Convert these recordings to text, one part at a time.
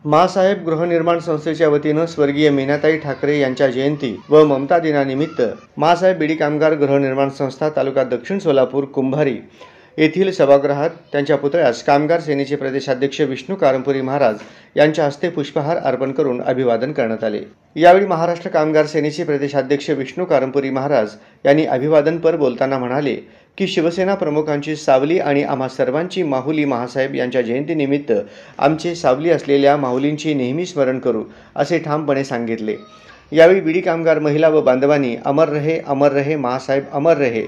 मासाहेब गृहनिर्माण संस्थेच्या वतीनं स्वर्गीय मीनाताई ठाकरे यांच्या जयंती व ममता दिनानिमित्त मासाहेब बीडी कामगार गृहनिर्माण संस्था तालुका दक्षिण सोलापूर कुंभारी येथील सभागृहात त्यांच्या पुतळ्यास कामगार सेनेचे प्रदेशाध्यक्ष विष्णू कारंपुरी महाराज यांच्या हस्ते पुष्पहार अर्पण करून अभिवादन करण्यात आले। यावेळी महाराष्ट्र कामगार सेनेचे प्रदेशाध्यक्ष विष्णू कारंपुरी महाराज यांनी अभिवादनपर बोलताना म्हणाले की शिवसेना प्रमुखांची सावली आणि आम्हा सर्वांची माहुली महासाहेब यांच्या जयंतीनिमित्त आमचे सावली असलेल्या माहुलींची नेहमी स्मरण करू असे ठामपणे सांगितले। यावेळी बीडी कामगार महिला व बांधवांनी अमर रहे महासाहेब अमर रहे,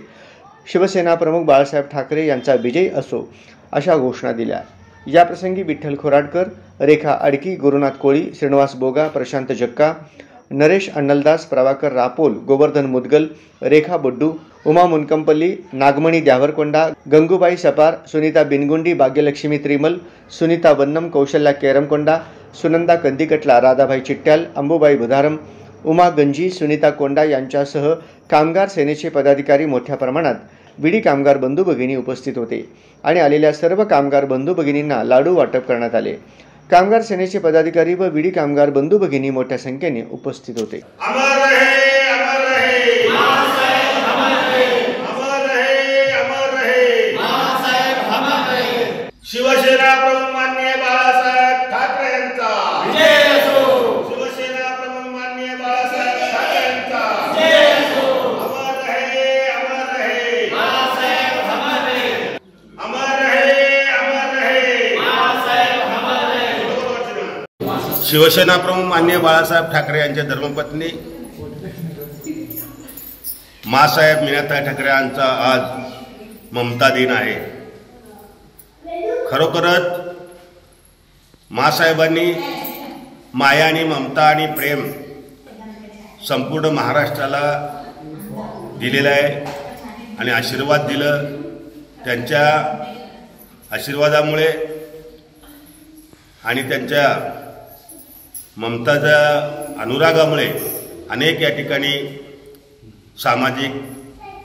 शिवसेना प्रमुख बाळासाहेब ठाकरे यांचा विजय असो अशा घोषणा दिल्या। याप्रसंगी विठ्ठल खोराडकर, रेखा अडकी, गुरुनाथ कोळी, श्रीनिवास बोगा, प्रशांत जक्का, नरेश अन्नलदास, प्रभाकर रापोल, गोवर्धन मुदगल, रेखा बड्डू, उमा मुनकंपल्ली, नागमणी द्यावरकोंडा, गंगूबाई सपार, सुनीता बिनगुंडी, भाग्यलक्ष्मी त्रिमल, सुनीता वन्नम, कौशल्या केरमकोंडा, सुनंदा कंदिकटला, राधाबाई चिट्ट्याल, अंबुबाई बुधारम, उमा गंजी, सुनीता कोंडा यांच्यासह कामगार सेनेचे पदाधिकारी मोठ्या प्रमाणात बीडी कामगार बंधू भगिनी उपस्थित होते आणि आलेल्या सर्व कामगार बंधू भगिनींना लाडू वाटप करण्यात आले। कामगार सेनेचे पदाधिकारी व बीडी कामगार बंधू भगिनी मोठ्या संख्येने उपस्थित होते। शिवसेना प्रमुख माननीय बाळासाहेब ठाकरे यांचा विजय असो। शिवसेना प्रमुख माननीय बाळासाहेब ठाकरे यांचा विजय असो। अमर रहे बाळासाहेब अमर रहे, अमर रहे बाळासाहेब अमर रहे। शिवसेना प्रमुख माननीय बाळासाहेब ठाकरे यांच्या धर्मपत्नी मासाहेब मीनाताई ठाकरे यांचा आज ममता दिन आहे। खरोखरच मासाहेबांनी माया आणि ममता आणि प्रेम संपूर्ण महाराष्ट्राला दिलेलं आहे आणि आशीर्वाद दिलं। त्यांच्या आशीर्वादामुळे आणि त्यांच्या ममताच्या अनुरागामुळे अनेक या ठिकाणी सामाजिक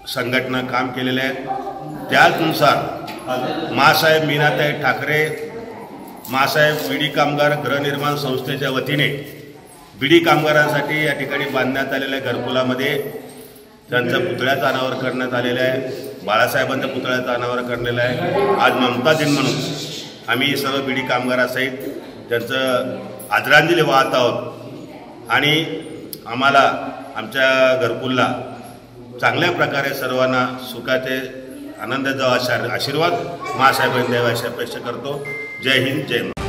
संघटना काम केलेले आहेत। त्यानुसार मासाहेब मीनाताई ठाकरे मासाहेब बीडी कामगार गृहनिर्माण संस्थेच्या वतीने बीडी कामगारांसाठी या ठिकाणी बांधण्यात आलेल्या घरकुलामध्ये त्यांचा पुतळ्याचं अनावर करण्यात आलेलं आहे। बाळासाहेबांच्या पुतळ्याचं अनावर करलेलं आहे। आज ममता दिन म्हणून आम्ही सर्व बीडी कामगारासहित त्यांचं आदरांजली वाहत आहोत आणि आम्हाला आमच्या घरकुलला चांगल्या प्रकारे सर्वांना सुखाचे आनंदाचा आशीर्वाद मासाहेबांनी द्यावा अशी अपेक्षा करतो। जय हिंद, जय महाराष्ट्र।